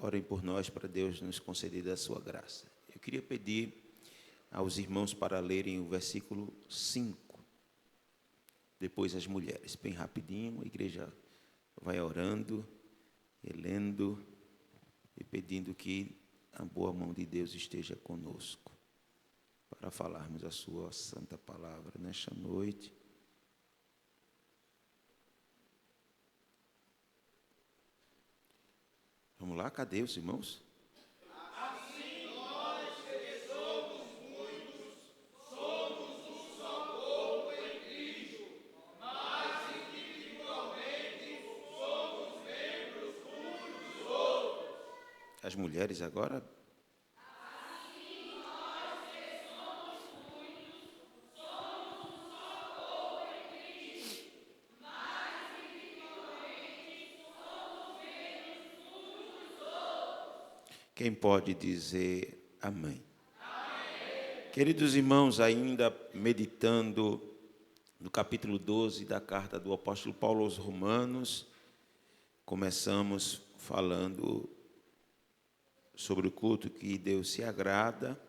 orem por nós para Deus nos conceder da sua graça. Eu queria pedir aos irmãos para lerem o versículo 5, depois as mulheres, bem rapidinho, a igreja vai orando, e lendo e pedindo que a boa mão de Deus esteja conosco, para falarmos a sua santa palavra nesta noite. Vamos lá, cadê os irmãos? Assim nós, que somos muitos, somos um só corpo em Cristo, mas individualmente somos membros uns dos outros. As mulheres agora. Assim nós, que somos muitos, somos um só corpo em Cristo, mas individualmente somos membros uns dos outros. Quem pode dizer amém? Amém. Queridos irmãos, ainda meditando no capítulo 12 da carta do apóstolo Paulo aos Romanos, começamos falando sobre o culto que Deus se agrada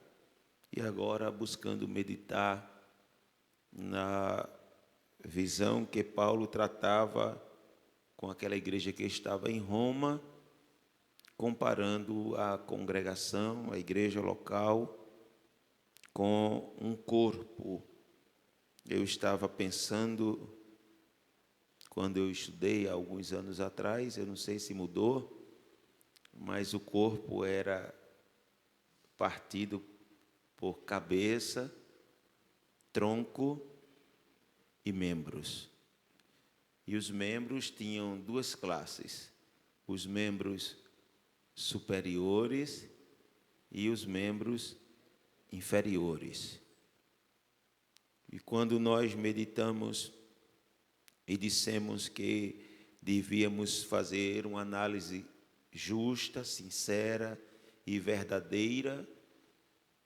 e agora buscando meditar na visão que Paulo tratava com aquela igreja que estava em Roma, comparando a congregação, a igreja local, com um corpo. Eu estava pensando, quando eu estudei há alguns anos atrás, eu não sei se mudou, mas o corpo era partido por cabeça, tronco e membros. E os membros tinham duas classes: os membros superiores e os membros inferiores. E quando nós meditamos e dissemos que devíamos fazer uma análise justa, sincera e verdadeira,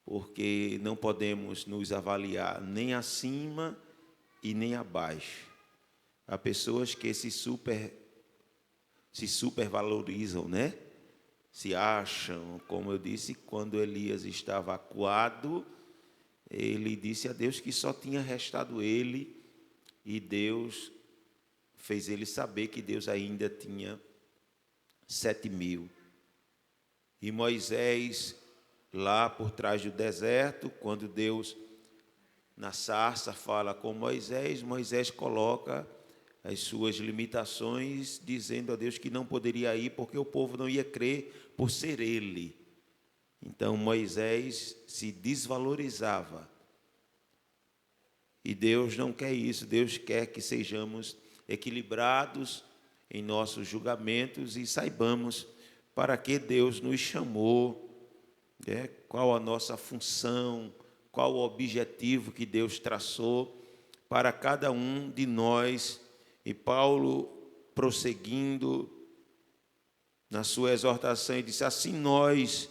porque não podemos nos avaliar nem acima e nem abaixo. Há pessoas que se supervalorizam, né? Se acham, como eu disse, quando Elias estava acuado, ele disse a Deus que só tinha restado ele, e Deus fez ele saber que Deus ainda tinha 7.000. E Moisés, lá por trás do deserto, quando Deus, na sarça, fala com Moisés, Moisés coloca as suas limitações, dizendo a Deus que não poderia ir, porque o povo não ia crer por ser ele. Então Moisés se desvalorizava. E Deus não quer isso, Deus quer que sejamos equilibrados em nossos julgamentos e saibamos para que Deus nos chamou, qual a nossa função, qual o objetivo que Deus traçou para cada um de nós. E Paulo, prosseguindo na sua exortação, ele disse: assim nós,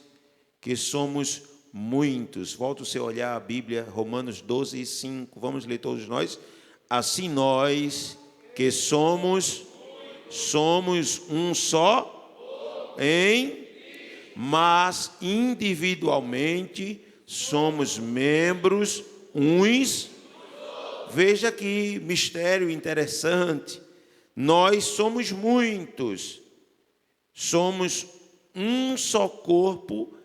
que somos muitos. Volta o seu olhar à Bíblia, Romanos 12, 5. Vamos ler todos nós. Assim nós, que somos um só mas individualmente somos membros uns. Veja que mistério interessante. Nós somos muitos, somos um só corpo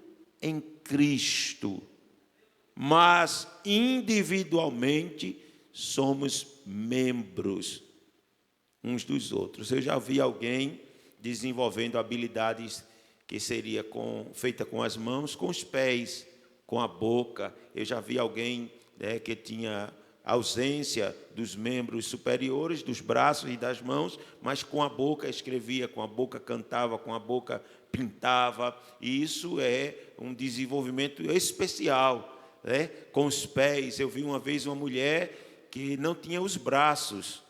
em Cristo, mas individualmente somos membros uns dos outros. Eu já vi alguém desenvolvendo habilidades que seria feita com as mãos, com os pés, com a boca. Eu já vi alguém que tinha ausência dos membros superiores, dos braços e das mãos, mas com a boca escrevia, com a boca cantava, com a boca pintava. E isso é um desenvolvimento especial, né? Com os pés. Eu vi uma vez uma mulher que não tinha os braços,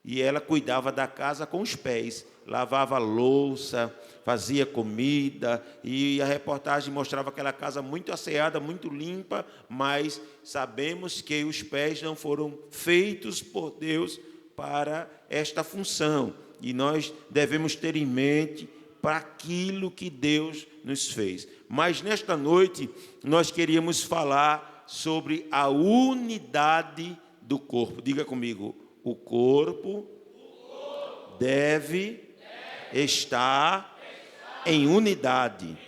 e ela cuidava da casa com os pés, lavava louça, fazia comida, e a reportagem mostrava aquela casa muito asseada, muito limpa, mas sabemos que os pés não foram feitos por Deus para esta função, e nós devemos ter em mente para aquilo que Deus nos fez. Mas nesta noite nós queríamos falar sobre a unidade do corpo. Diga comigo, o corpo deve estar em unidade.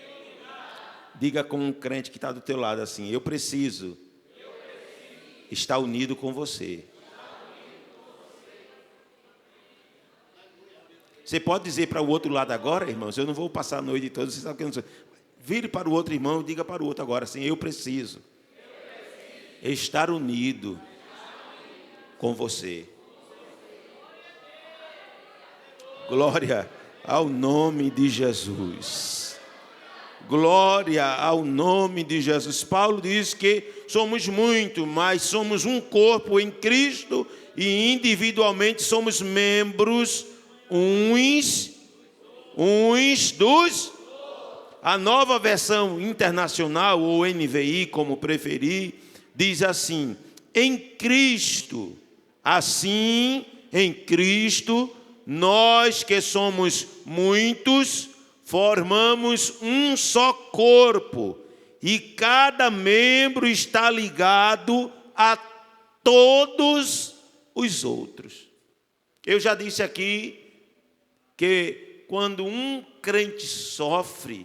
Diga com um crente que está do teu lado assim, eu preciso estar unido com você. Você pode dizer para o outro lado agora, irmãos, eu não vou passar a noite toda, você sabe que eu não sei. Vire para o outro irmão e diga para o outro agora assim, eu preciso estar unido com você. Glória ao nome de Jesus. Glória ao nome de Jesus. Paulo diz que somos muito, mas somos um corpo em Cristo e individualmente somos membros uns dos. A nova versão internacional, ou NVI, como preferir, diz assim: em Cristo, assim, em Cristo, nós que somos muitos, formamos um só corpo, e cada membro está ligado a todos os outros. Eu já disse aqui que quando um crente sofre,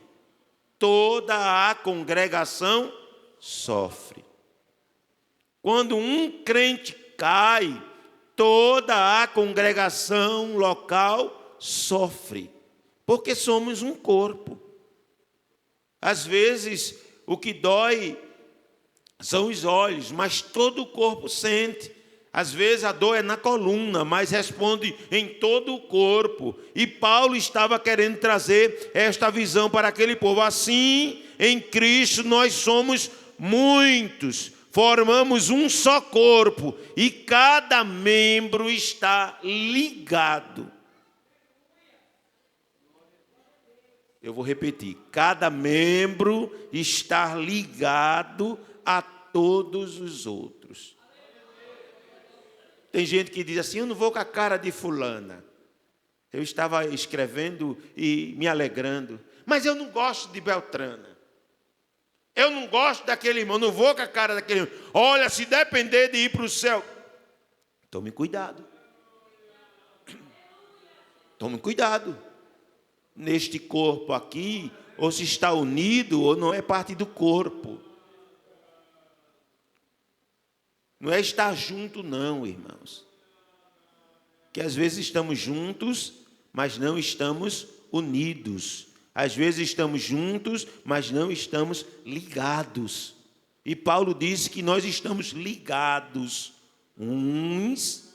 toda a congregação sofre. Quando um crente cai, toda a congregação local sofre, porque somos um corpo. Às vezes, o que dói são os olhos, mas todo o corpo sente. Às vezes a dor é na coluna, mas responde em todo o corpo. E Paulo estava querendo trazer esta visão para aquele povo. Assim, em Cristo, nós somos muitos, formamos um só corpo, e cada membro está ligado. Eu vou repetir, cada membro está ligado a todos os outros. Tem gente que diz assim, eu não vou com a cara de fulana. Eu estava escrevendo e me alegrando, mas eu não gosto de Beltrana. Eu não gosto daquele irmão, não vou com a cara daquele irmão. Olha, se depender de ir para o céu, tome cuidado. Tome cuidado. Neste corpo aqui, ou se está unido, ou não é parte do corpo. Não é estar junto, não, irmãos. Que às vezes estamos juntos, mas não estamos unidos. Às vezes estamos juntos, mas não estamos ligados. E Paulo diz que nós estamos ligados uns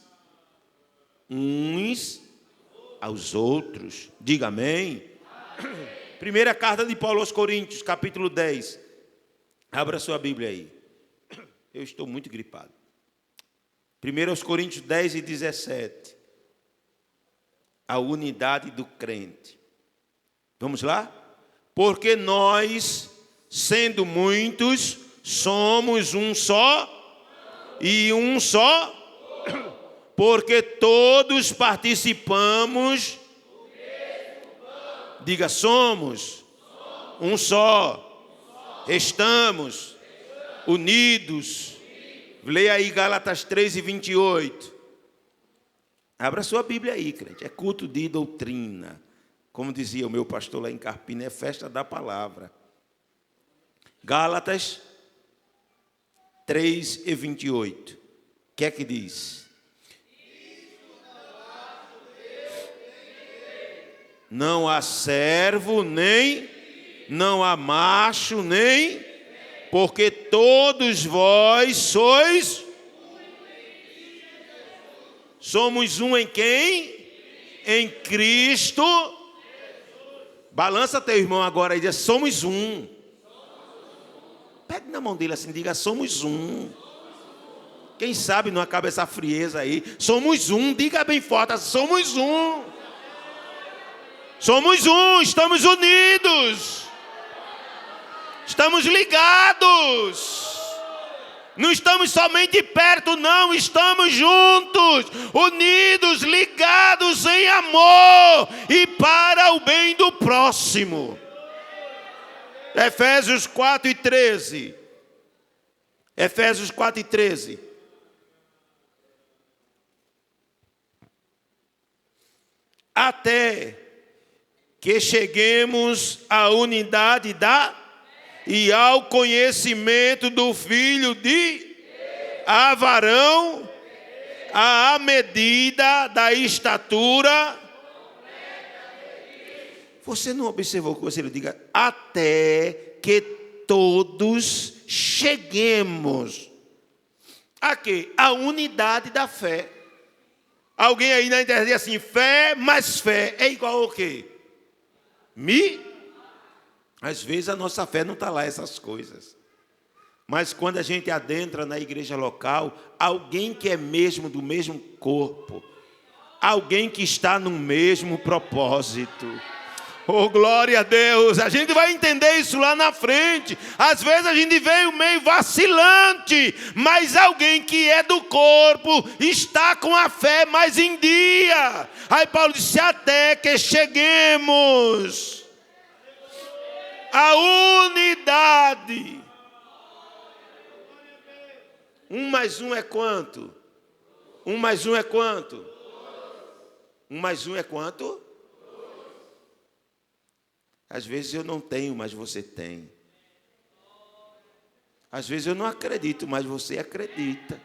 aos outros. Diga amém. Primeira carta de Paulo aos Coríntios, capítulo 10. Abra sua Bíblia aí. Eu estou muito gripado. 1 aos Coríntios 10 e 17. A unidade do crente. Vamos lá? Porque nós, sendo muitos, somos um só e um só, porque todos participamos. Diga, somos um só, estamos unidos. Leia aí Gálatas 3 e 28. Abra sua Bíblia aí, crente. É culto de doutrina. Como dizia o meu pastor lá em Carpina, é festa da palavra. Gálatas 3 e 28. O que é que diz? Não há servo, nem não há macho, nem, porque todos vós sois. Somos um em quem? Em Cristo. Balança teu irmão agora e diz, somos um. Pegue na mão dele assim, diga, somos um. Quem sabe não acaba essa frieza aí. Somos um, diga bem forte, somos um. Somos um, estamos unidos. Estamos ligados. Não estamos somente perto, não, estamos juntos, unidos, ligados em amor e para o bem do próximo. Efésios 4:13. Efésios 4:13. Até que cheguemos à unidade e ao conhecimento do Filho de varão, à medida da estatura. Você não observou que você diga até que todos cheguemos a quê? A unidade da fé. Alguém aí na internet diz assim, fé mais fé é igual ao quê? Às vezes a nossa fé não está lá, essas coisas. Mas quando a gente adentra na igreja local, alguém que é mesmo do mesmo corpo, alguém que está no mesmo propósito. Oh, glória a Deus, a gente vai entender isso lá na frente. Às vezes a gente veio meio vacilante, mas alguém que é do corpo está com a fé mais em dia. Aí Paulo disse, até que cheguemos à unidade. 1 mais 1 é quanto? 1 mais 1 é quanto? 1 mais 1 é quanto? Às vezes eu não tenho, mas você tem. Às vezes eu não acredito, mas você acredita.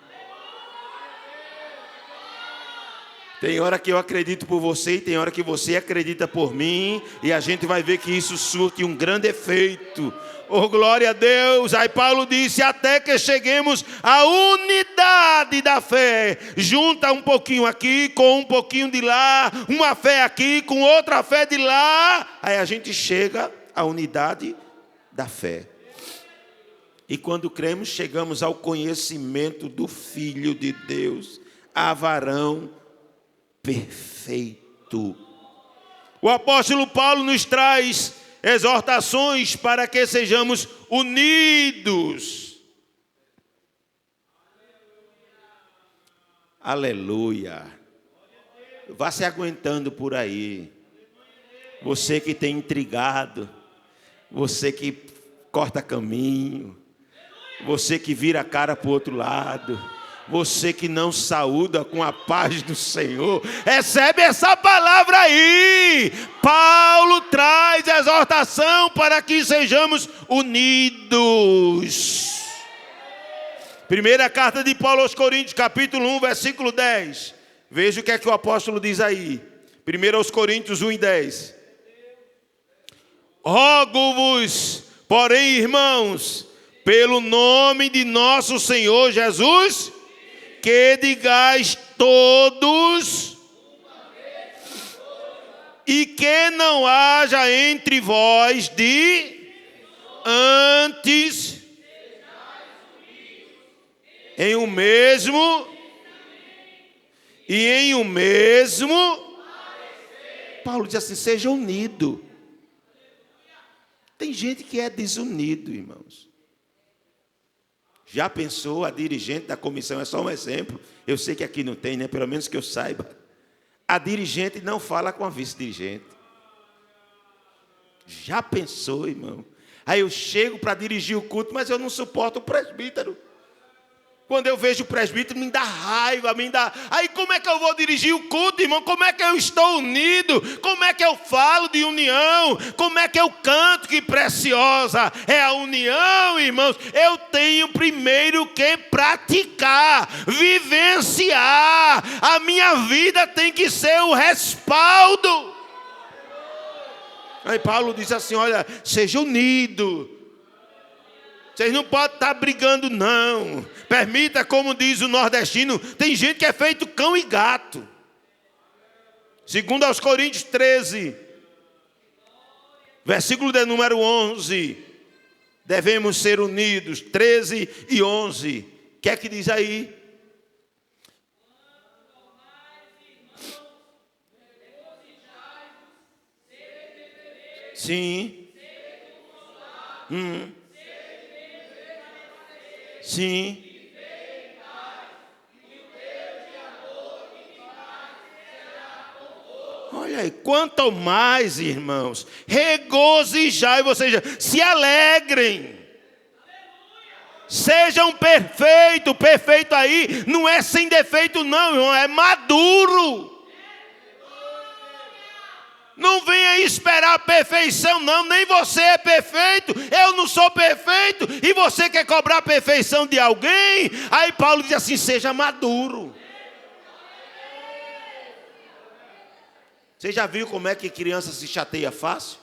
Tem hora que eu acredito por você e tem hora que você acredita por mim. E a gente vai ver que isso surte um grande efeito. Oh, glória a Deus. Aí Paulo disse, até que cheguemos à unidade da fé. Junta um pouquinho aqui com um pouquinho de lá. Uma fé aqui com outra fé de lá. Aí a gente chega à unidade da fé. E quando cremos, chegamos ao conhecimento do Filho de Deus, a varão perfeito. O apóstolo Paulo nos traz exortações para que sejamos unidos. Aleluia. Vá se aguentando por aí. Você que tem intrigado, você que corta caminho, você que vira a cara para o outro lado, você que não saúda com a paz do Senhor, recebe essa palavra aí. Paulo traz exortação para que sejamos unidos. Primeira carta de Paulo aos Coríntios, capítulo 1, versículo 10. Veja o que é que o apóstolo diz aí. 1 aos Coríntios 1 e 10. Rogo-vos, porém, irmãos, pelo nome de nosso Senhor Jesus, que digais todos, e que não haja entre vós antes em um mesmo e em um mesmo. Paulo diz assim, seja unido. Tem gente que é desunido, irmãos. Já pensou, a dirigente da comissão, é só um exemplo, eu sei que aqui não tem, né? Pelo menos que eu saiba. A dirigente não fala com a vice-dirigente. Já pensou, irmão? Aí eu chego para dirigir o culto, mas eu não suporto o presbítero. Quando eu vejo o presbítero, me dá raiva, me dá... Aí como é que eu vou dirigir o culto, irmão? Como é que eu estou unido? Como é que eu falo de união? Como é que eu canto? Que preciosa é a união, irmãos. Eu tenho primeiro que praticar, vivenciar. A minha vida tem que ser o respaldo. Aí Paulo diz assim, olha, seja unido. Vocês não podem estar brigando, não. Permita, como diz o nordestino, tem gente que é feito cão e gato. 2 aos Coríntios 13, versículo de número 11. Devemos ser unidos, 13 e 11. O que é que diz aí? Sim. Sim. Olha aí, quanto mais, irmãos, regozijai, ou seja, se alegrem. Sejam perfeitos. Perfeito aí não é sem defeito não, irmão, é maduro. Não venha esperar a perfeição não, nem você é perfeito, eu não sou perfeito, e você quer cobrar a perfeição de alguém? Aí Paulo diz assim, seja maduro. Você já viu como é que criança se chateia fácil?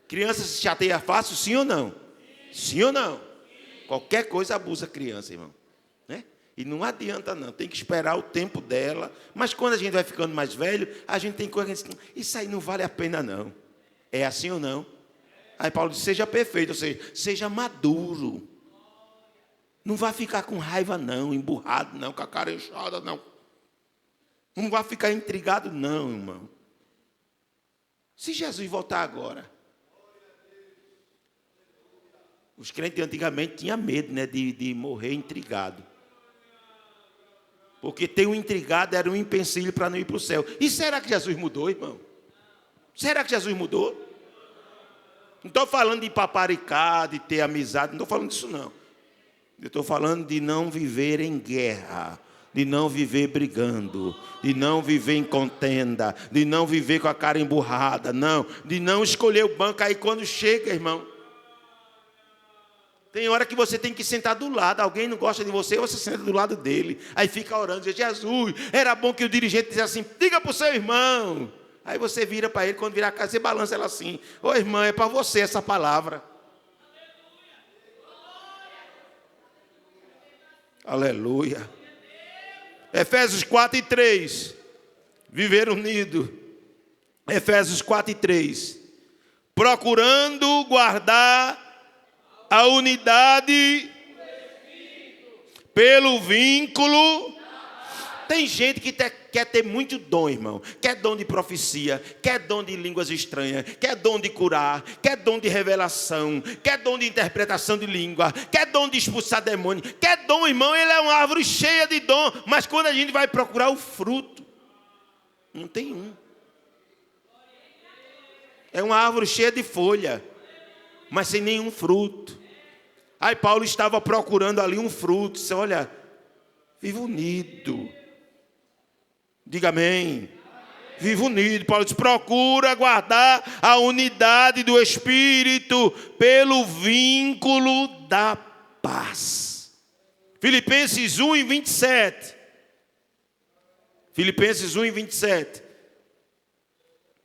Criança se chateia fácil, sim ou não? Sim ou não? Qualquer coisa abusa a criança, irmão. Né? E não adianta não, tem que esperar o tempo dela. Mas quando a gente vai ficando mais velho, a gente tem coisa que diz, isso aí não vale a pena não. É assim ou não? Aí Paulo diz, seja perfeito, ou seja, seja maduro. Não vá ficar com raiva não, emburrado não, com a cara inchada não. Não vá ficar intrigado não, irmão. Se Jesus voltar agora, os crentes antigamente tinham medo, né, de morrer intrigado. Porque ter um intrigado era um empecilho para não ir para o céu. E será que Jesus mudou, irmão? Será que Jesus mudou? Não estou falando de paparicar, de ter amizade, não estou falando disso não. Eu estou falando de não viver em guerra, de não viver brigando, de não viver em contenda, de não viver com a cara emburrada, não, de não escolher o banco aí quando chega, irmão. Tem hora que você tem que sentar do lado, alguém não gosta de você, você senta do lado dele, aí fica orando, diz, Jesus, era bom que o dirigente dissesse assim, diga para o seu irmão. Aí você vira para ele, quando virar a casa, você balança ela assim, ô irmã, é para você essa palavra. Aleluia. Efésios 4:3, viver unido. Efésios 4:3, procurando guardar a unidade pelo vínculo. Tem gente que quer ter muito dom, irmão. Quer dom de profecia, quer dom de línguas estranhas, quer dom de curar, quer dom de revelação, quer dom de interpretação de língua, quer dom de expulsar demônio, quer dom, irmão, ele é uma árvore cheia de dom, mas quando a gente vai procurar o fruto, não tem um. É uma árvore cheia de folha, mas sem nenhum fruto. Aí Paulo estava procurando ali um fruto. Disse, olha, viva unido. Diga amém. Viva unido. Paulo disse, procura guardar a unidade do Espírito pelo vínculo da paz. Filipenses 1:27. Filipenses 1:27. O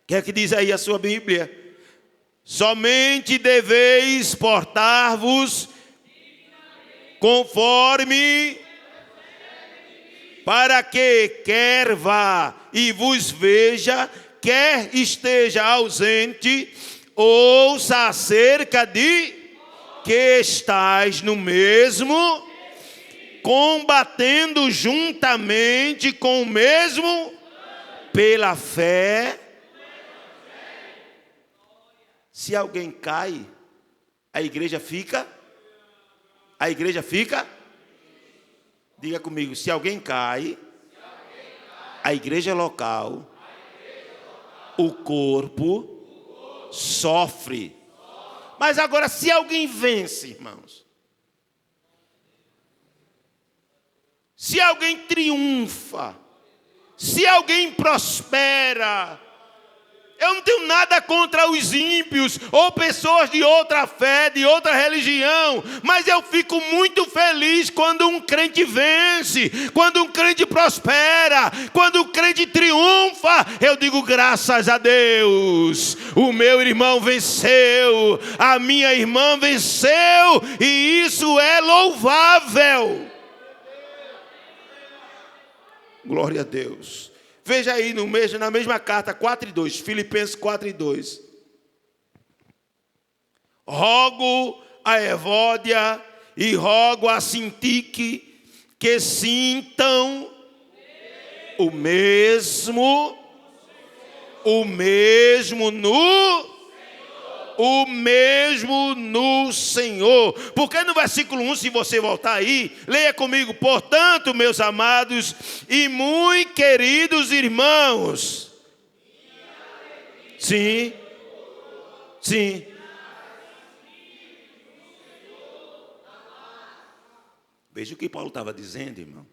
que é que diz aí a sua Bíblia? Somente deveis portar-vos conforme, para que quer vá e vos veja, quer esteja ausente, ouça acerca de que estais no mesmo, combatendo juntamente com o mesmo, pela fé. Se alguém cai, a igreja fica? A igreja fica? Diga comigo, se alguém cai, a igreja local, o corpo sofre. Mas agora, se alguém vence, irmãos, se alguém triunfa, se alguém prospera, eu não tenho nada contra os ímpios ou pessoas de outra fé, de outra religião, mas eu fico muito feliz quando um crente vence, quando um crente prospera, quando um crente triunfa. Eu digo graças a Deus, o meu irmão venceu, a minha irmã venceu, e isso é louvável. Glória a Deus. Veja aí na mesma carta, 4:2, Filipenses 4:2. Rogo a Evódia e rogo a Sintique que sintam o mesmo no o mesmo no Senhor. Porque no versículo 1, se você voltar aí, leia comigo. Portanto, meus amados e muito queridos irmãos. Sim. Sim. Veja o que Paulo estava dizendo, irmão.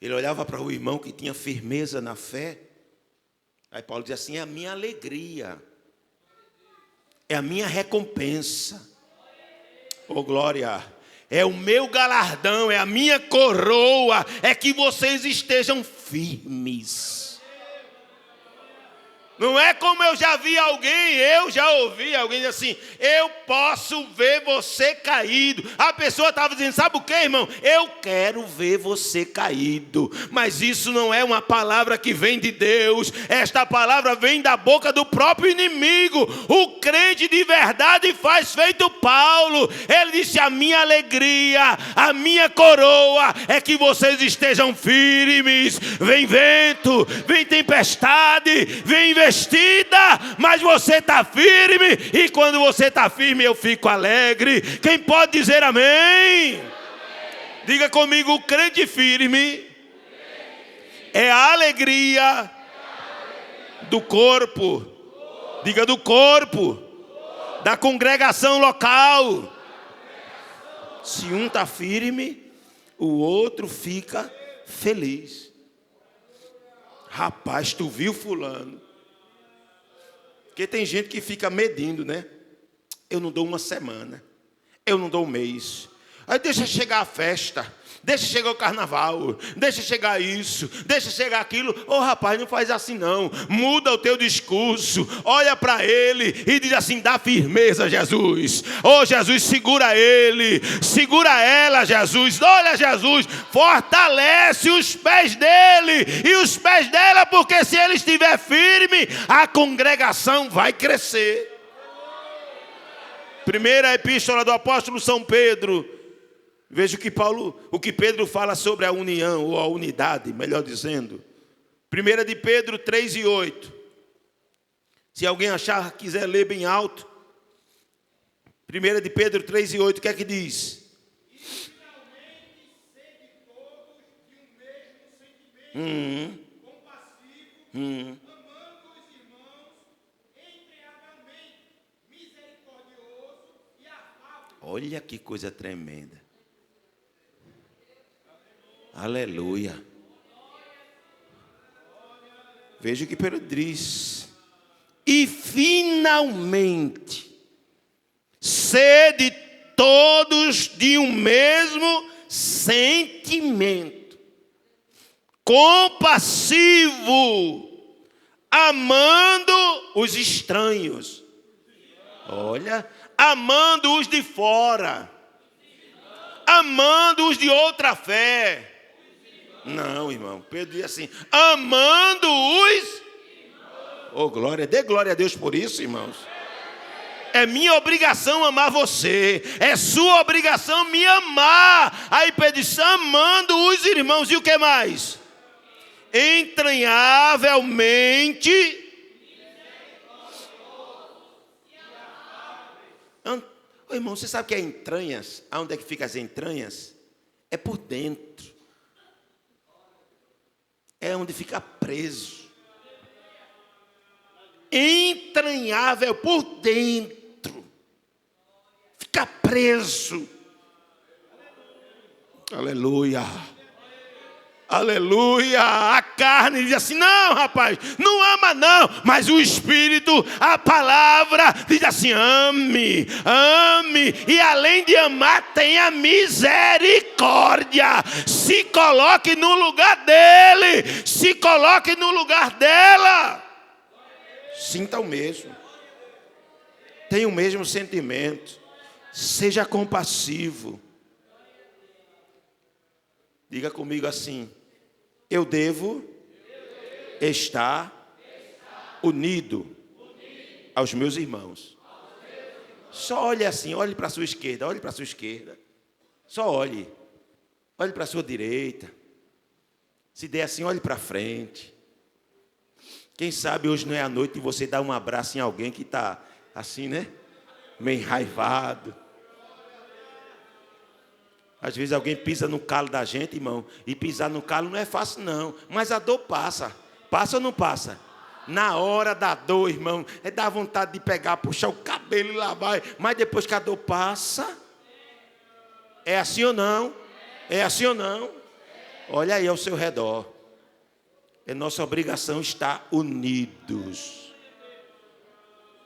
Ele olhava para o irmão que tinha firmeza na fé. Aí Paulo dizia assim: é a minha alegria, é a minha recompensa. Oh, glória! É o meu galardão, é a minha coroa, é que vocês estejam firmes. Não é como eu já vi alguém, eu já ouvi alguém dizer assim: eu posso ver você caído. A pessoa estava dizendo: sabe o que, irmão? Eu quero ver você caído. Mas isso não é uma palavra que vem de Deus. Esta palavra vem da boca do próprio inimigo. O crente de verdade faz feito Paulo. Ele disse: a minha alegria, a minha coroa é que vocês estejam firmes. Vem vento, vem tempestade, vem investida, mas você está firme, e quando você está firme eu fico alegre. Quem pode dizer amém? Amém. Diga comigo: o crente firme é a alegria do corpo. Diga: do corpo, da congregação local. Se um está firme, o outro fica feliz. Rapaz, tu viu fulano? Porque tem gente que fica medindo, né? Eu não dou uma semana, eu não dou um mês. Aí deixa chegar a festa, deixa chegar o carnaval, deixa chegar isso, deixa chegar aquilo. Ô rapaz, não faz assim não. Muda o teu discurso, olha para ele e diz assim: dá firmeza, Jesus. Ô Jesus, segura ele, segura ela, Jesus. Olha, Jesus, fortalece os pés dele e os pés dela, porque se ele estiver firme, a congregação vai crescer. Primeira epístola do apóstolo São Pedro. Veja o que Pedro fala sobre a união, ou a unidade, melhor dizendo. 1 de Pedro 3:8. Se alguém achar, quiser ler bem alto. 1 de Pedro 3:8, o que é que diz? E finalmente sede todos de um mesmo sentimento, compassivo, amando os irmãos, entregadamente, misericordioso e afável. Olha que coisa tremenda. Aleluia. Veja o que Pedro diz. E finalmente, sede todos de um mesmo sentimento, compassivo, amando os estranhos. Olha, amando os de fora, amando os de outra fé. Não, irmão, Pedro diz assim: amando os... Oh, glória, dê glória a Deus por isso, irmãos. É minha obrigação amar você, é sua obrigação me amar. Aí Pedro diz: amando os irmãos. E o que mais? Entranhavelmente. Oh, irmão, você sabe o que é entranhas? Aonde é que fica as entranhas? É por dentro. É onde fica preso. Entranhável por dentro. Fica preso. Aleluia. Aleluia. A carne diz assim: não, rapaz, não ama não. Mas o Espírito, a palavra, diz assim: ame, ame. E além de amar, tenha misericórdia. Se coloque no lugar dele. Se coloque no lugar dela. Sinta o mesmo. Tenha o mesmo sentimento. Seja compassivo. Diga comigo assim: eu devo estar unido aos meus irmãos. Só olhe assim, olhe para a sua esquerda, olhe para a sua esquerda. Só olhe. Olhe para a sua direita. Se der assim, olhe para frente. Quem sabe hoje não é a noite de você dar um abraço em alguém que está assim, né? Meio enraivado. Às vezes alguém pisa no calo da gente, irmão, e pisar no calo não é fácil não, mas a dor passa. Passa ou não passa? Na hora da dor, irmão, dá vontade de pegar, puxar o cabelo e lá vai, mas depois que a dor passa, é assim ou não? É assim ou não? Olha aí ao seu redor. É nossa obrigação estar unidos.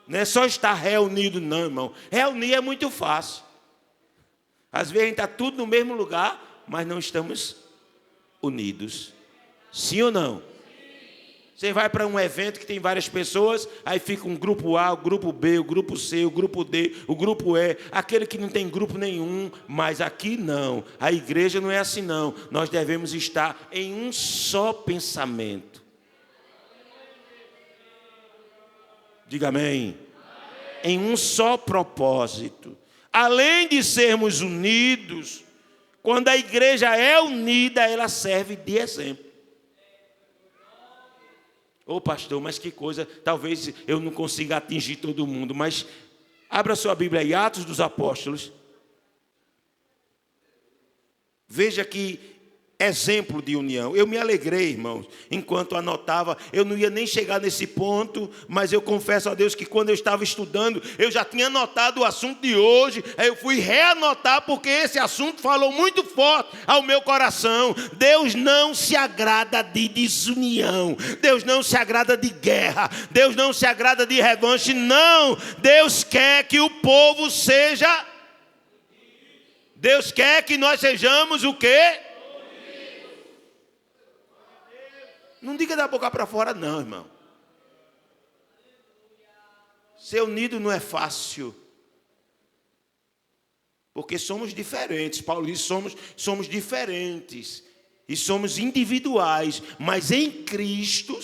Não é só estar reunido não, irmão. Reunir é muito fácil. Às vezes a gente está tudo no mesmo lugar, mas não estamos unidos. Sim ou não? Você vai para um evento que tem várias pessoas, aí fica um grupo A, o grupo B, o grupo C, o grupo D, o grupo E, aquele que não tem grupo nenhum, mas aqui não. A igreja não é assim não. Nós devemos estar em um só pensamento. Diga amém. Em um só propósito. Além de sermos unidos, quando a igreja é unida, ela serve de exemplo. Ô pastor, mas que coisa, talvez eu não consiga atingir todo mundo, mas abra sua Bíblia aí, Atos dos Apóstolos. Veja que exemplo de união. Eu me alegrei, irmãos, enquanto anotava. Eu não ia nem chegar nesse ponto, mas eu confesso a Deus que quando eu estava estudando, eu já tinha anotado o assunto de hoje. Aí eu fui reanotar porque esse assunto falou muito forte ao meu coração. Deus não se agrada de desunião. Deus não se agrada de guerra. Deus não se agrada de revanche. Não. Deus quer que o povo seja... Deus quer que nós sejamos o quê? Não diga da boca para fora não, irmão. Ser unido não é fácil. Porque somos diferentes. Paulo diz, somos diferentes. E somos individuais. Mas em Cristo,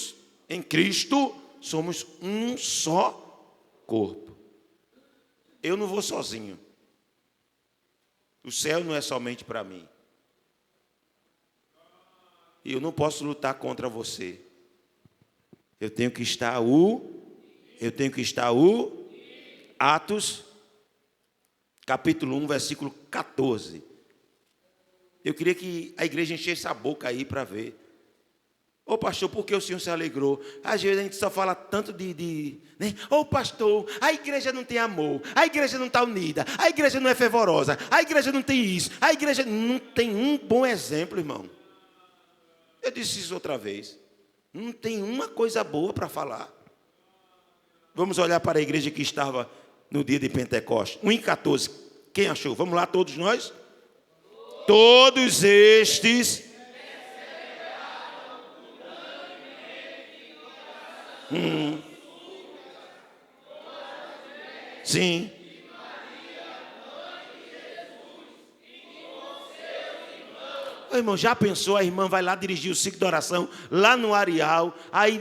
somos um só corpo. Eu não vou sozinho. O céu não é somente para mim. E eu não posso lutar contra você. Eu tenho que estar Atos, capítulo 1, versículo 14. Eu queria que a igreja enchesse a boca aí para ver. Ô pastor, por que o senhor se alegrou? Às vezes a gente só fala tanto né? Ô pastor, a igreja não tem amor, a igreja não está unida, a igreja não é fervorosa, a igreja não tem isso, a igreja não tem um bom exemplo, irmão. Eu disse isso outra vez. Não tem uma coisa boa para falar. Vamos olhar para a igreja que estava no dia de Pentecostes. 1:14. Quem achou? Vamos lá, todos nós? Todos estes... Sim. Ô, irmão, já pensou, a irmã vai lá dirigir o ciclo de oração, lá no Areal, aí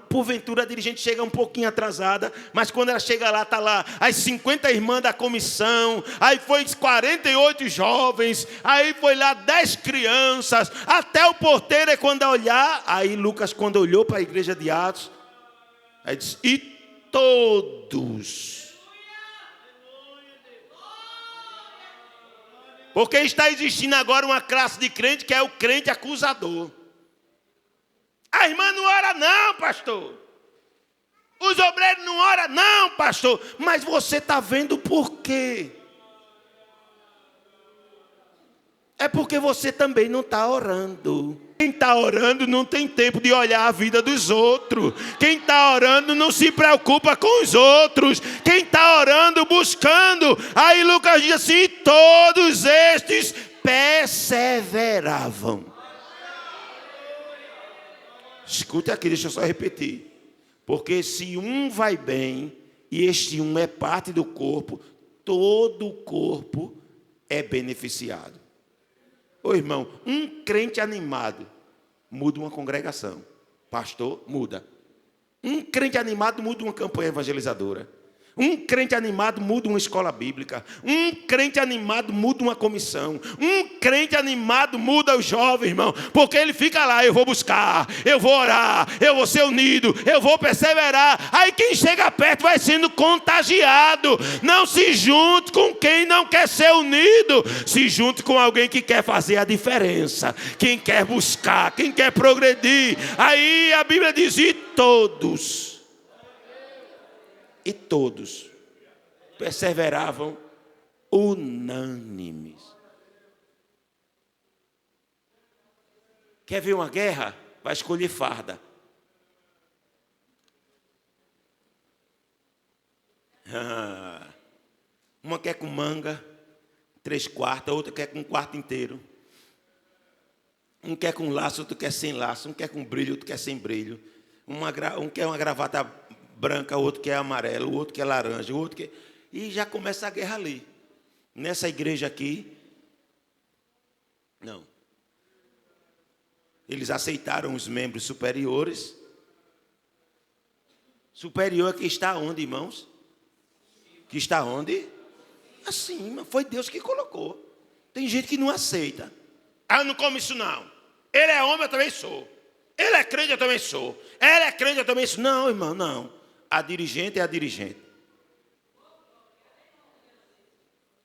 porventura a dirigente chega um pouquinho atrasada, mas quando ela chega lá, está lá as 50 irmãs da comissão, aí foi 48 jovens, aí foi lá 10 crianças, até o porteiro é quando olhar, aí Lucas quando olhou para a igreja de Atos, aí disse, e todos... Porque está existindo agora uma classe de crente que é o crente acusador. A irmã não ora não, pastor. Os obreiros não oram não, pastor. Mas você está vendo por quê? É porque você também não está orando. Quem está orando não tem tempo de olhar a vida dos outros. Quem está orando não se preocupa com os outros. Quem está orando, buscando. Aí Lucas diz assim, todos estes perseveravam. Escute aqui, deixa eu só repetir. Porque se um vai bem, e este um é parte do corpo, todo o corpo é beneficiado. Ô irmão, um crente animado muda uma congregação. Pastor, muda. Um crente animado muda uma campanha evangelizadora. Um crente animado muda uma escola bíblica. Um crente animado muda uma comissão. Um crente animado muda os jovens, irmão. Porque ele fica lá, eu vou buscar, eu vou orar, eu vou ser unido, eu vou perseverar. Aí quem chega perto vai sendo contagiado. Não se junte com quem não quer ser unido. Se junte com alguém que quer fazer a diferença. Quem quer buscar, quem quer progredir. Aí a Bíblia diz, e todos perseveravam unânimes. Quer ver uma guerra? Vai escolher farda. Uma quer com manga, 3/4, a outra quer com 1/4 inteiro. Um quer com laço, outro quer sem laço. Um quer com brilho, outro quer sem brilho. Um quer uma gravata branca, o outro quer amarelo, o outro quer laranja, o outro quer... E já começa a guerra ali. Nessa igreja aqui, não. Eles aceitaram os membros superiores. Superior é que está onde, irmãos? Que está onde? Acima. Foi Deus que colocou. Tem gente que não aceita. Ah, eu não como isso não. Ele é homem, eu também sou. Ele é crente, eu também sou. Ela é crente, eu também sou. Não, irmão, não. A dirigente é a dirigente.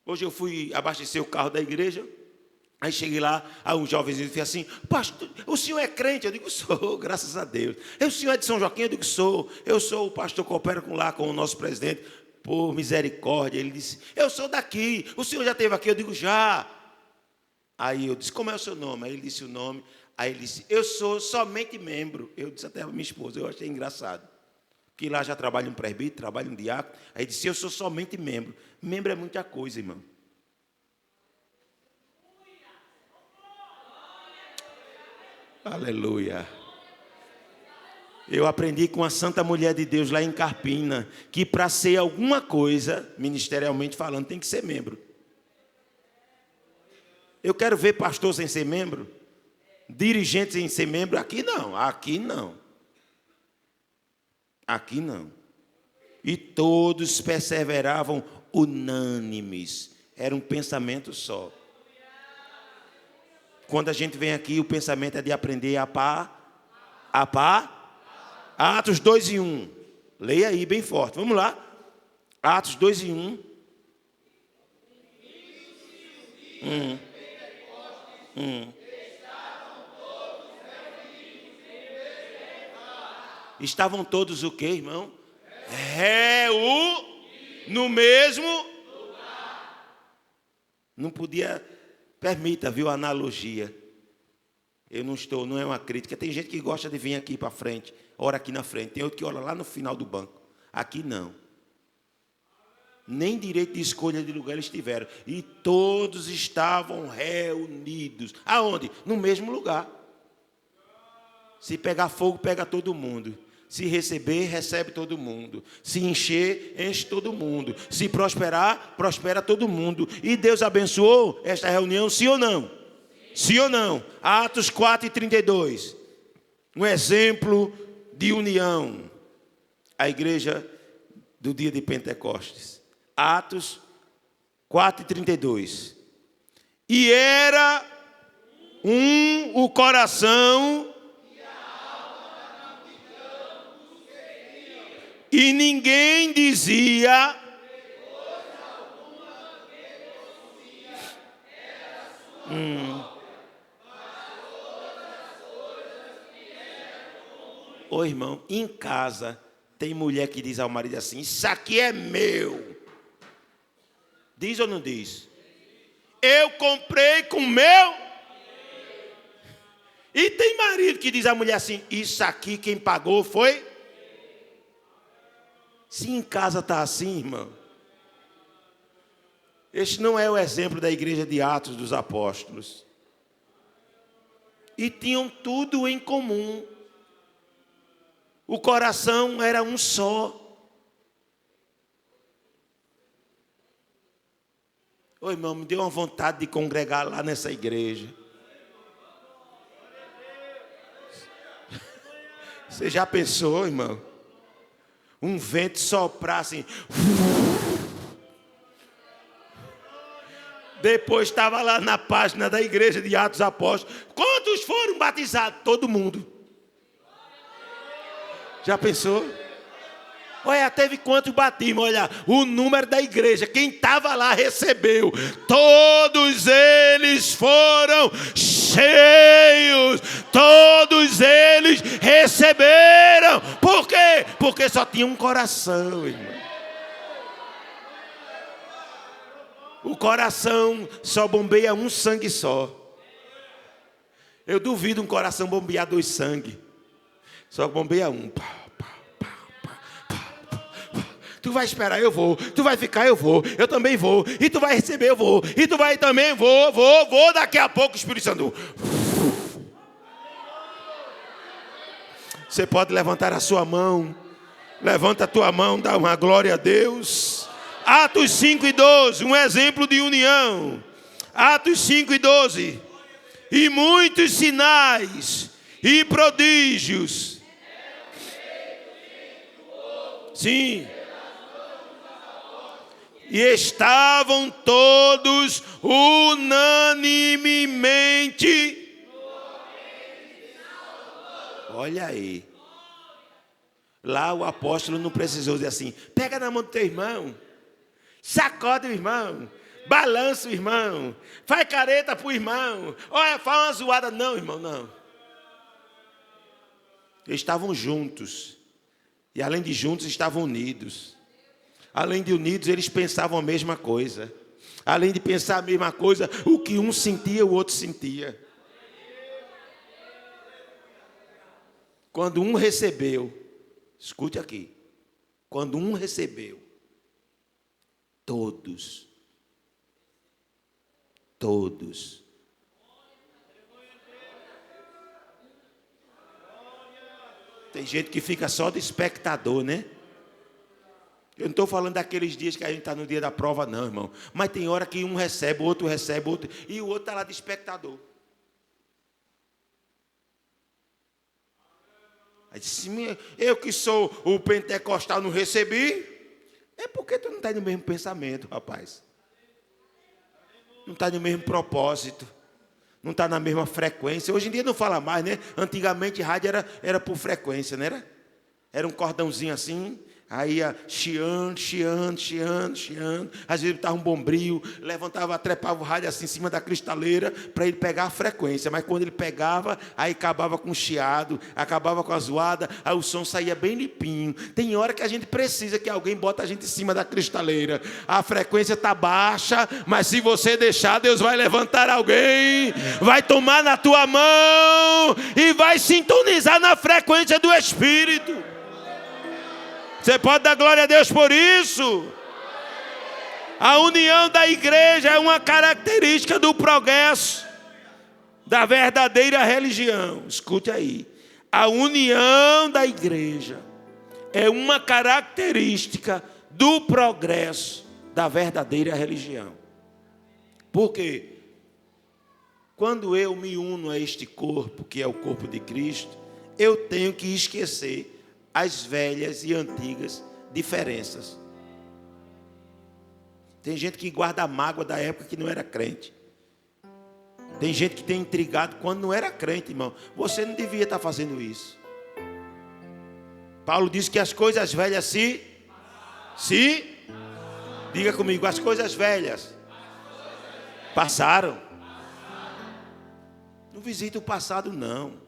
Hoje eu fui abastecer o carro da igreja. Aí cheguei lá, aí um jovenzinho disse assim, pastor, o senhor é crente? Eu digo, sou, graças a Deus. O senhor é de São Joaquim? Eu digo, sou. Eu sou o pastor que opera com o nosso presidente. Por misericórdia. Ele disse, eu sou daqui. O senhor já esteve aqui? Eu digo, já. Aí eu disse, como é o seu nome? Aí ele disse o nome. Aí ele disse, eu sou somente membro. Eu disse até a minha esposa, eu achei engraçado. Que lá já trabalha um presbítero, trabalha um diácono. Aí ele disse, eu sou somente membro. Membro é muita coisa, irmão. Aleluia. Eu aprendi com a santa mulher de Deus lá em Carpina, que para ser alguma coisa, ministerialmente falando, tem que ser membro. Eu quero ver pastor sem ser membro, dirigente sem ser membro, aqui não, aqui não. Aqui não. E todos perseveravam unânimes. Era um pensamento só. Quando a gente vem aqui, o pensamento é de aprender a Atos 2:1. Leia aí bem forte. Vamos lá. Atos 2:1. Estavam todos o quê, irmão? No mesmo lugar. Não podia, permita, viu, a analogia. Não é uma crítica. Tem gente que gosta de vir aqui para frente, ora aqui na frente. Tem outro que ora lá no final do banco. Aqui não. Nem direito de escolha de lugar eles tiveram. E todos estavam reunidos. Aonde? No mesmo lugar. Se pegar fogo, pega todo mundo. Se receber, recebe todo mundo. Se encher, enche todo mundo. Se prosperar, prospera todo mundo. E Deus abençoou esta reunião, sim ou não? Sim ou não? Atos 4:32. Um exemplo de união. A igreja do dia de Pentecostes. Atos 4:32. E era o coração e ninguém dizia Ô irmão, em casa tem mulher que diz ao marido assim, isso aqui é meu. Diz ou não diz? Eu comprei com meu. E tem marido que diz à mulher assim, isso aqui quem pagou foi? Se em casa está assim, irmão. Este não é o exemplo da igreja de Atos dos Apóstolos. E tinham tudo em comum. O coração era um só. Ô irmão, me deu uma vontade de congregar lá nessa igreja. Você já pensou, irmão? um vento soprar assim. Depois estava lá na página da igreja de Atos Apóstolos. Quantos foram batizados? Todo mundo. Já pensou? Olha, teve quantos batismos? Olha, o número da igreja. Quem estava lá recebeu. Todos eles foram cheios. Todos eles receberam. Por quê? Porque só tinha um coração, irmão. O coração só bombeia um sangue só. Eu duvido um coração bombear 2 sangue. Só bombeia um. Tu vai esperar, eu vou. Tu vai ficar, eu vou. Eu também vou. E tu vai receber, eu vou. E tu vai também, vou. Daqui a pouco o Espírito Santo. Você pode levantar a sua mão. Levanta a tua mão, dá uma glória a Deus. Atos 5:12, um exemplo de união. Atos 5:12. E muitos sinais e prodígios. Sim. E estavam todos unanimemente. Olha aí. Lá o apóstolo não precisou dizer assim: pega na mão do teu irmão, sacode o irmão, balança o irmão, faz careta pro irmão, olha, faz uma zoada. Não, irmão, não. Eles estavam juntos. E além de juntos, estavam unidos. Além de unidos, eles pensavam a mesma coisa. Além de pensar a mesma coisa, o que um sentia, o outro sentia. Quando um recebeu, escute aqui. Quando um recebeu, todos. Tem gente que fica só de espectador, né? Eu não estou falando daqueles dias que a gente está no dia da prova, não, irmão. Mas tem hora que um recebe, o outro recebe, outro, e o outro está lá de espectador. Aí disse: eu que sou o pentecostal não recebi. É porque tu não está no mesmo pensamento, rapaz. Não está no mesmo propósito. Não está na mesma frequência. Hoje em dia não fala mais, né? Antigamente rádio era por frequência, não era? Era um cordãozinho assim. Aí ia chiando. Às vezes estava um bombril, levantava, trepava o rádio assim em cima da cristaleira para ele pegar a frequência. Mas quando ele pegava, aí acabava com o chiado, acabava com a zoada, aí o som saía bem limpinho. Tem hora que a gente precisa que alguém bota a gente em cima da cristaleira. A frequência está baixa, mas se você deixar, Deus vai levantar alguém, vai tomar na tua mão e vai sintonizar na frequência do Espírito. Você pode dar glória a Deus por isso? A união da igreja é uma característica do progresso da verdadeira religião. Escute aí. A união da igreja é uma característica do progresso da verdadeira religião. Por quê? Quando eu me uno a este corpo, que é o corpo de Cristo, eu tenho que esquecer as velhas e antigas diferenças. Tem gente que guarda a mágoa da época que não era crente. Tem gente que tem intrigado quando não era crente, irmão. Você não devia estar fazendo isso. Paulo diz que as coisas velhas diga comigo, as coisas velhas passaram. Não visita o passado, não.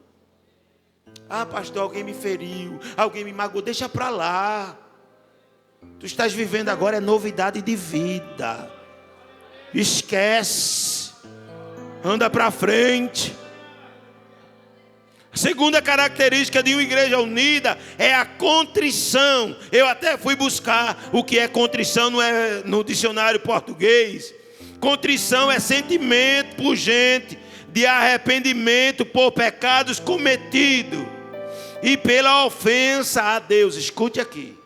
Ah, pastor, alguém me feriu, alguém me magoou, deixa para lá. Tu estás vivendo agora é novidade de vida. Esquece. Anda para frente. A segunda característica de uma igreja unida é a contrição. Eu até fui buscar o que é contrição no dicionário português. Contrição é sentimento pungente de arrependimento por pecados cometidos e pela ofensa a Deus. Escute aqui.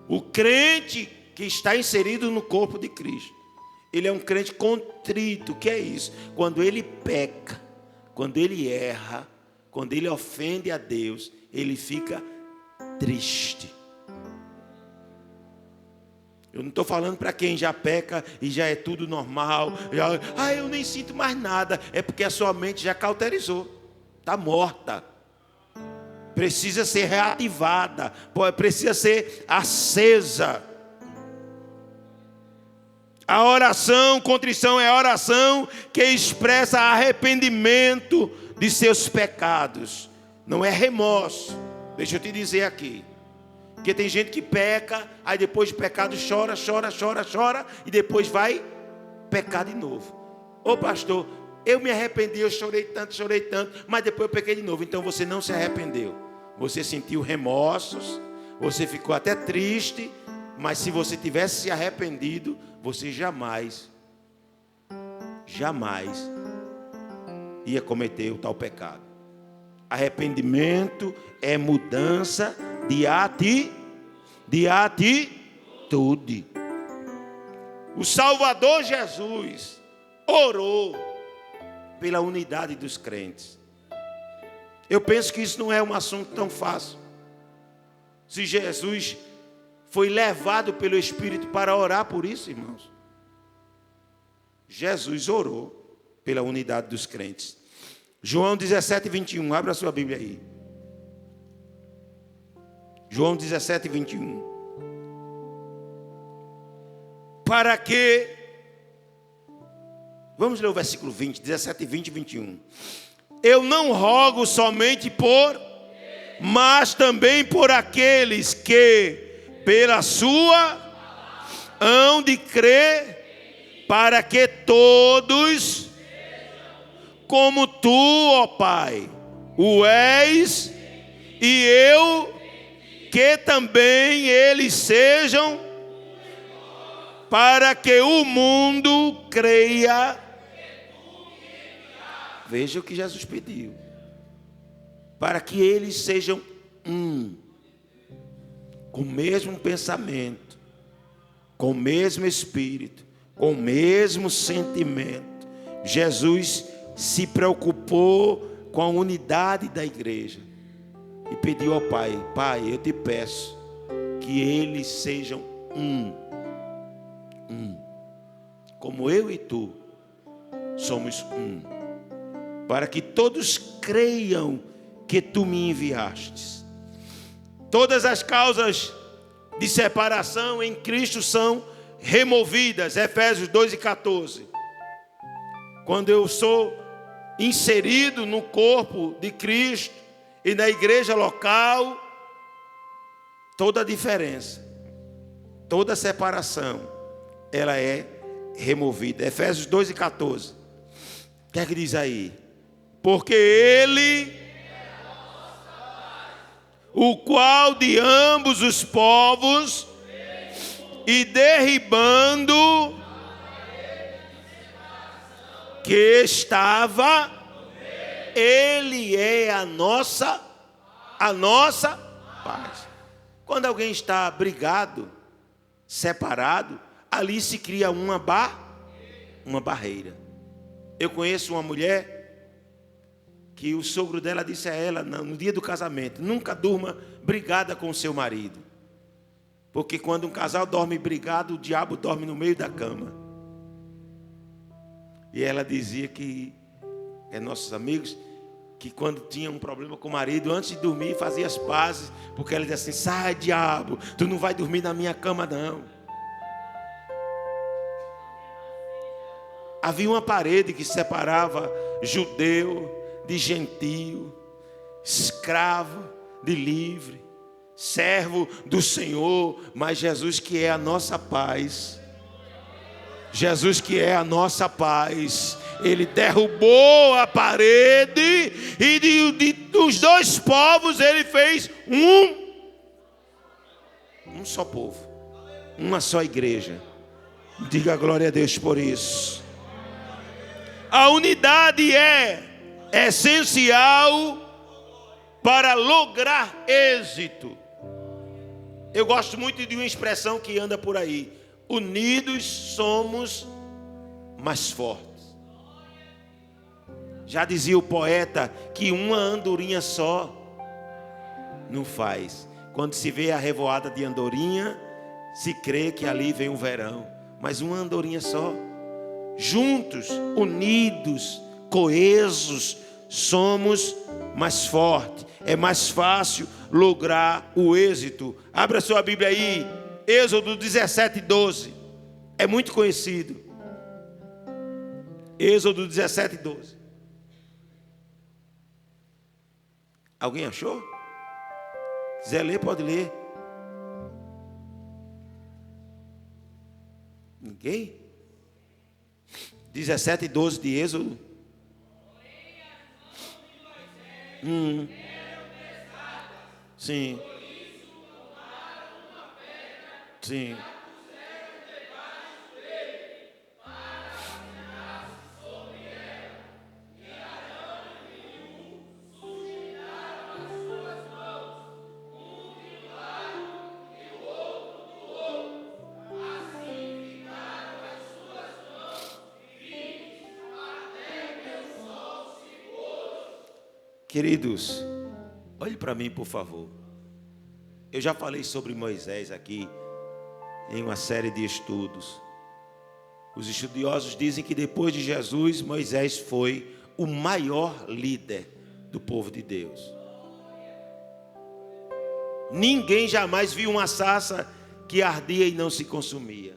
O crente que está inserido no corpo de Cristo, ele é um crente contrito. O que é isso? Quando ele peca, quando ele erra, quando ele ofende a Deus, ele fica triste. Eu não estou falando para quem já peca e já é tudo normal. Eu nem sinto mais nada. É porque a sua mente já cauterizou. Está morta. Precisa ser reativada. Precisa ser acesa. A oração, contrição é a oração que expressa arrependimento de seus pecados. Não é remorso. Deixa eu te dizer aqui. Porque tem gente que peca, aí depois de pecado chora, e depois vai pecar de novo. Ô pastor, eu me arrependi, eu chorei tanto, mas depois eu pequei de novo. Então você não se arrependeu. Você sentiu remorsos, você ficou até triste, mas se você tivesse se arrependido, você jamais ia cometer o tal pecado. Arrependimento é mudança de atitude. O Salvador Jesus orou pela unidade dos crentes. Eu penso que isso não é um assunto tão fácil. Se Jesus foi levado pelo Espírito para orar por isso, irmãos. Jesus orou pela unidade dos crentes. João 17, 21. Abra a sua Bíblia aí. João 17, 21. Para que... Vamos ler o versículo 20, 17, 20 e 21. Eu não rogo somente por... mas também por aqueles que, pela sua... hão de crer, para que todos... como tu, ó Pai, o és, e eu, que também eles sejam, para que o mundo creia. Veja o que Jesus pediu. Para que eles sejam um, com o mesmo pensamento, com o mesmo espírito, com o mesmo sentimento. Jesus se preocupou com a unidade da igreja e pediu ao Pai: Pai, eu te peço que eles sejam um, como eu e tu somos um, para que todos creiam que tu me enviastes. Todas as causas de separação em Cristo são removidas. Efésios 2:14. Quando eu sou inserido no corpo de Cristo e na igreja local, toda a diferença, toda a separação, ela é removida. Efésios 2:14. O que é que diz aí? Porque Ele, o qual de ambos os povos, e derribando que estava, Ele é a nossa paz. Quando alguém está brigado, separado, ali se cria uma barreira. Eu conheço uma mulher que o sogro dela disse a ela no dia do casamento: nunca durma brigada com o seu marido, porque quando um casal dorme brigado, o diabo dorme no meio da cama. E ela dizia que nossos amigos, que quando tinha um problema com o marido, antes de dormir, fazia as pazes, porque ela dizia assim: sai, diabo, tu não vai dormir na minha cama, não. Havia uma parede que separava judeu de gentio, escravo de livre, servo do Senhor, mas Jesus que é a nossa paz. Jesus que é a nossa paz, Ele derrubou a parede e dos dois povos Ele fez um só povo, uma só igreja. Diga glória a Deus por isso. A unidade é essencial para lograr êxito. Eu gosto muito de uma expressão que anda por aí: unidos somos mais fortes. Já dizia o poeta que uma andorinha só não faz, Quando se vê a revoada de andorinha, se crê que ali vem o verão. Mas uma andorinha só. Juntos, unidos, coesos, somos mais fortes. É mais fácil lograr o êxito. Abra sua Bíblia aí. Êxodo 17:12. É muito conhecido. Êxodo 17:12. Alguém achou? Quiser ler, pode ler. Ninguém? 17:12 de Êxodo. Sim. Sim. Queridos, olhe para mim, por favor. Eu já falei sobre Moisés aqui em uma série de estudos. Os estudiosos dizem que depois de Jesus, Moisés foi o maior líder do povo de Deus. Ninguém jamais viu uma sarça que ardia e não se consumia.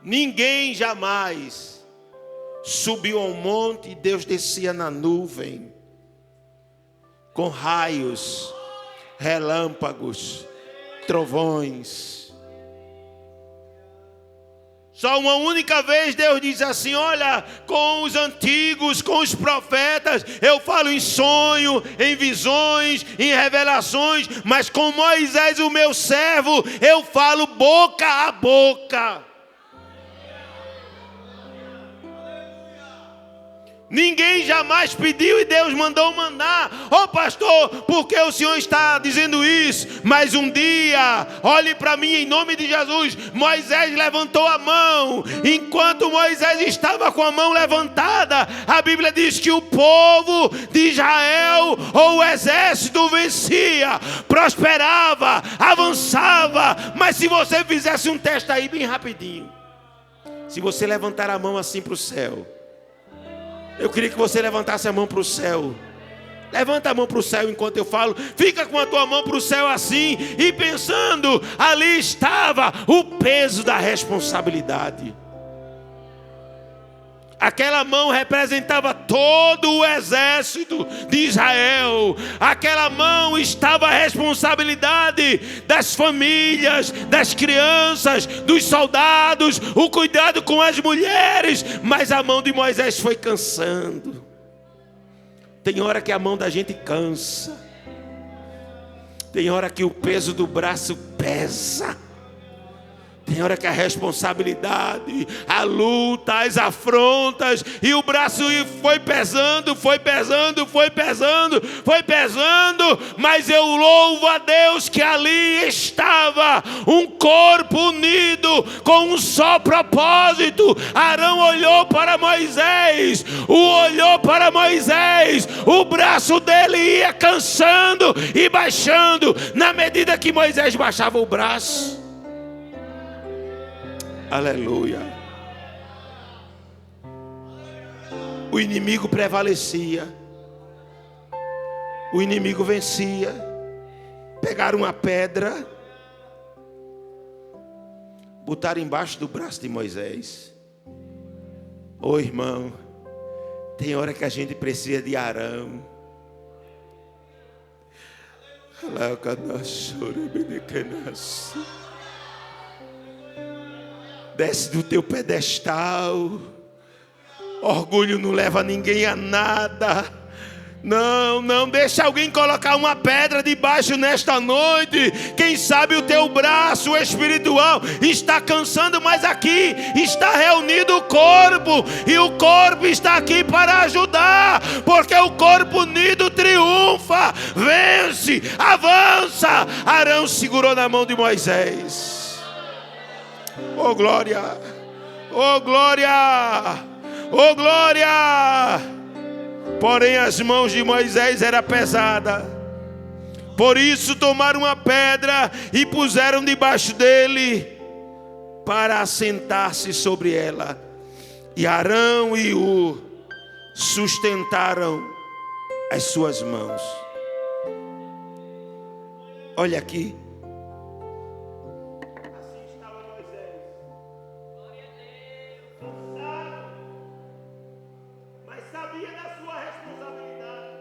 Ninguém jamais subiu ao monte e Deus descia na nuvem com raios, relâmpagos, trovões. Só uma única vez Deus diz assim: olha, com os antigos, com os profetas, eu falo em sonho, em visões, em revelações, mas com Moisés, o meu servo, eu falo boca a boca. Ninguém jamais pediu e Deus mandou mandar. Ô pastor, por que o senhor está dizendo isso? Mas um dia, olhe para mim em nome de Jesus. Moisés levantou a mão. Enquanto Moisés estava com a mão levantada, a Bíblia diz que o povo de Israel, ou o exército, vencia, prosperava, avançava. Mas se você fizesse um teste aí bem rapidinho, se você levantar a mão assim para o céu, eu queria que você levantasse a mão para o céu. Levanta a mão para o céu enquanto eu falo. Fica com a tua mão para o céu assim, e pensando, ali estava o peso da responsabilidade. Aquela mão representava todo o exército de Israel. Aquela mão estava a responsabilidade das famílias, das crianças, dos soldados, o cuidado com as mulheres. Mas a mão de Moisés foi cansando. Tem hora que a mão da gente cansa. Tem hora que o peso do braço pesa. Tem hora que a responsabilidade, a luta, as afrontas, e o braço foi pesando, foi pesando, foi pesando, foi pesando. Mas eu louvo a Deus que ali estava um corpo unido com um só propósito. Arão olhou para Moisés, o braço dele ia cansando e baixando, na medida que Moisés baixava o braço. Aleluia. O inimigo prevalecia. O inimigo vencia. Pegaram uma pedra, botaram embaixo do braço de Moisés. Ô irmão, tem hora que a gente precisa de Arão. Desce do teu pedestal. Orgulho não leva ninguém a nada. Não deixa alguém colocar uma pedra debaixo nesta noite. Quem sabe o teu braço espiritual está cansando, mas aqui está reunido o corpo, e o corpo está aqui para ajudar, porque o corpo unido triunfa, vence, avança. Arão segurou na mão de Moisés. Oh glória, oh glória, oh glória. Porém as mãos de Moisés eram pesadas. Por isso tomaram uma pedra e puseram debaixo dele, para assentar-se sobre ela. E Arão e Hur sustentaram as suas mãos. Olha aqui. Assim estava Moisés, cansado, mas sabia da sua responsabilidade.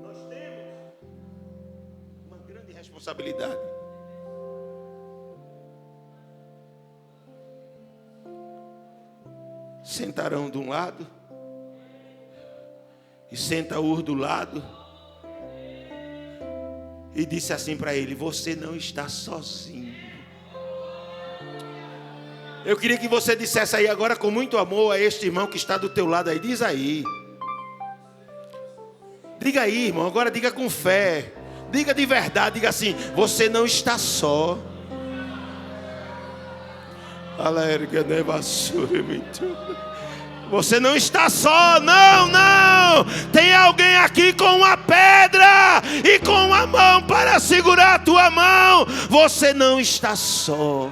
Nós temos uma grande responsabilidade. Sentarão de um lado e senta Hur do lado, e disse assim para ele: você não está sozinho. Eu queria que você dissesse aí agora com muito amor a este irmão que está do teu lado aí. Diz aí. Diga aí, irmão, agora diga com fé. Diga de verdade, diga assim: você não está só. Você não está só, não, não. Tem alguém aqui com uma pedra e com uma mão para segurar a tua mão. Você não está só.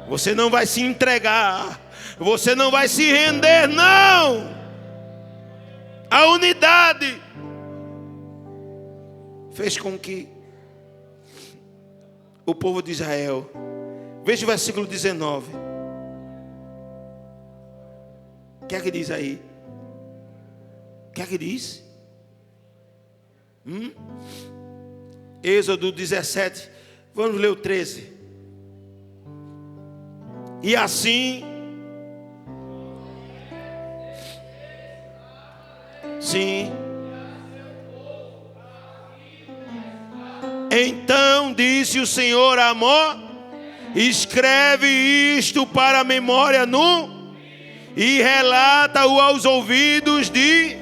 Você não vai se entregar. Você não vai se render, não. A unidade fez com que o povo de Israel, veja o versículo 19. O que é que diz aí? O que é que diz? Êxodo 17. Vamos ler o 13. E assim, sim. Então disse o Senhor a Amós: escreve isto para a memória e relata-o aos ouvidos de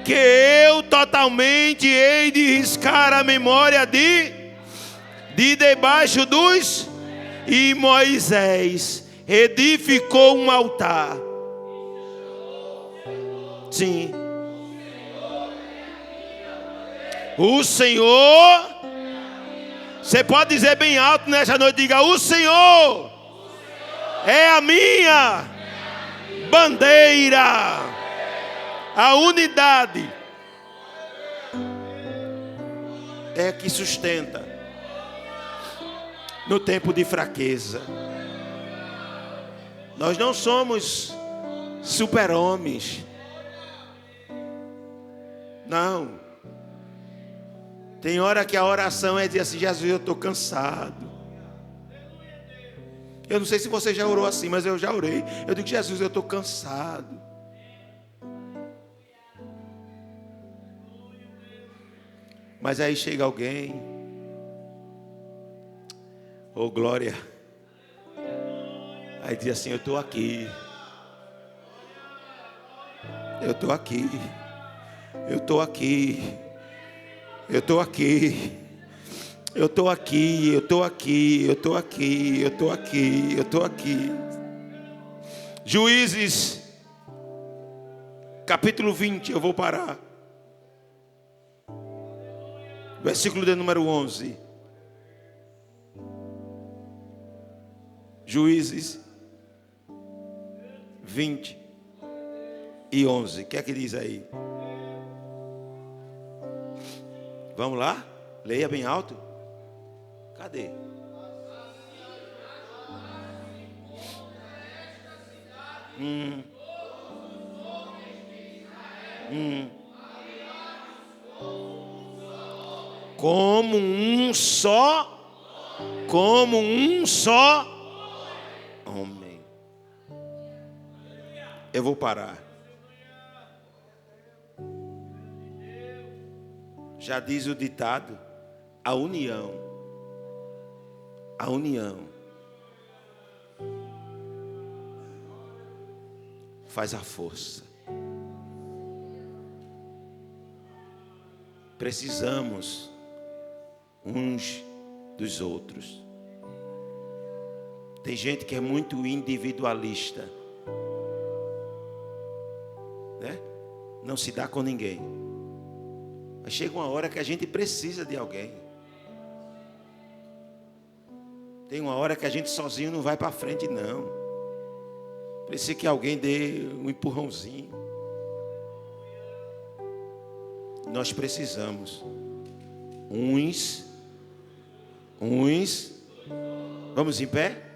que eu totalmente hei de riscar a memória de debaixo dos. E Moisés edificou um altar. Sim. O Senhor. Você pode dizer bem alto nessa noite, diga: o Senhor é a minha bandeira. A unidade é que sustenta no tempo de fraqueza. Nós não somos super-homens. Não. Tem hora que a oração é dizer assim: Jesus, eu estou cansado. Eu não sei se você já orou assim, mas eu já orei. Eu digo: Jesus, eu estou cansado. Mas aí chega alguém, oh glória, aí diz assim: eu estou aqui. Eu estou aqui. Eu estou aqui. Eu estou aqui. Eu estou aqui. Eu estou aqui. Eu estou aqui. Eu estou aqui. Eu estou aqui. Juízes, capítulo 20, eu vou parar. Versículo de número 11. Juízes 20 e 11. O que é que diz aí? Vamos lá? Leia bem alto. Cadê? Como um só homem. Eu vou parar. Já diz o ditado: a união faz a força. Precisamos uns dos outros. Tem gente que é muito individualista, né? Não se dá com ninguém. Mas chega uma hora que a gente precisa de alguém. Tem uma hora que a gente sozinho não vai para frente, não. Precisa que alguém dê um empurrãozinho. Nós precisamos. Uns. Vamos em pé?